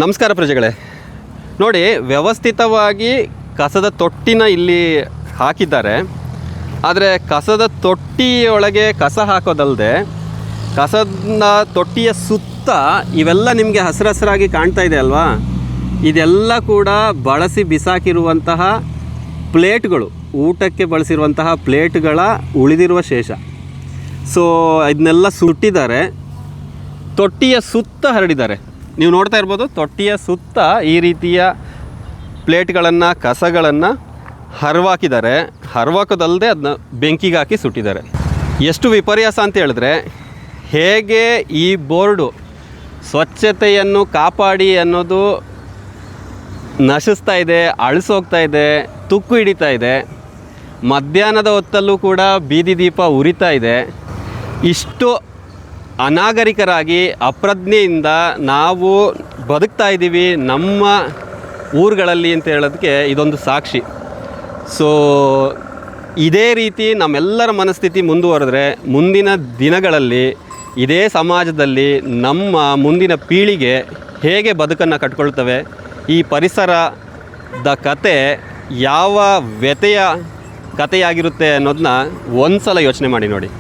ನಮಸ್ಕಾರ ಪ್ರಜೆಗಳೇ, ನೋಡಿ ವ್ಯವಸ್ಥಿತವಾಗಿ ಕಸದ ತೊಟ್ಟಿನ ಇಲ್ಲಿ ಹಾಕಿದ್ದಾರೆ. ಆದರೆ ಕಸದ ತೊಟ್ಟಿಯೊಳಗೆ ಕಸ ಹಾಕೋದಲ್ಲದೆ ಕಸದ ತೊಟ್ಟಿಯ ಸುತ್ತ ಇವೆಲ್ಲ ನಿಮಗೆ ಹಸಿರಾಗಿ ಕಾಣ್ತಾ ಇದೆ ಅಲ್ವಾ, ಇದೆಲ್ಲ ಕೂಡ ಬಳಸಿ ಬಿಸಾಕಿರುವಂತಹ ಪ್ಲೇಟ್ಗಳು, ಊಟಕ್ಕೆ ಬಳಸಿರುವಂತಹ ಪ್ಲೇಟ್ಗಳ ಉಳಿದಿರುವ ಶೇಷ. ಸೊ ಇದನ್ನೆಲ್ಲ ಸುಟ್ಟಿದ್ದಾರೆ, ತೊಟ್ಟಿಯ ಸುತ್ತ ಹರಡಿದ್ದಾರೆ. ನೀವು ನೋಡ್ತಾ ಇರ್ಬೋದು, ತೊಟ್ಟಿಯ ಸುತ್ತ ಈ ರೀತಿಯ ಪ್ಲೇಟ್ಗಳನ್ನು, ಕಸಗಳನ್ನು ಹರವಾಕಿದ್ದಾರೆ. ಹರವಾಕೋದಲ್ಲದೆ ಅದನ್ನ ಬೆಂಕಿಗೆ ಹಾಕಿ ಸುಟ್ಟಿದ್ದಾರೆ. ಎಷ್ಟು ವಿಪರ್ಯಾಸ ಅಂತ ಹೇಳಿದ್ರೆ, ಹೇಗೆ ಈ ಬೋರ್ಡು ಸ್ವಚ್ಛತೆಯನ್ನು ಕಾಪಾಡಿ ಅನ್ನೋದು ನಶಿಸ್ತಾ ಇದೆ, ಅಳಿಸೋಗ್ತಾ ಇದೆ, ತುಕ್ಕು ಹಿಡಿತಾ ಇದೆ. ಮಧ್ಯಾಹ್ನದ ಹೊತ್ತಲ್ಲೂ ಕೂಡ ಬೀದಿ ದೀಪ ಉರಿತಾ ಇದೆ. ಇಷ್ಟು ಅನಾಗರಿಕರಾಗಿ ಅಪ್ರಜ್ಞೆಯಿಂದ ನಾವು ಬದುಕ್ತಾ ಇದ್ದೀವಿ ನಮ್ಮ ಊರುಗಳಲ್ಲಿ ಅಂತ ಹೇಳೋದಕ್ಕೆ ಇದೊಂದು ಸಾಕ್ಷಿ. ಸೊ ಇದೇ ರೀತಿ ನಮ್ಮೆಲ್ಲರ ಮನಸ್ಥಿತಿ ಮುಂದುವರೆದ್ರೆ ಮುಂದಿನ ದಿನಗಳಲ್ಲಿ ಇದೇ ಸಮಾಜದಲ್ಲಿ ನಮ್ಮ ಮುಂದಿನ ಪೀಳಿಗೆ ಹೇಗೆ ಬದುಕನ್ನು ಕಟ್ಕೊಳ್ತವೆ, ಈ ಪರಿಸರದ ಕತೆ ಯಾವ ವ್ಯಥೆಯ ಕಥೆಯಾಗಿರುತ್ತೆ ಅನ್ನೋದನ್ನ ಒಂದು ಸಲ ಯೋಚನೆ ಮಾಡಿ ನೋಡಿ.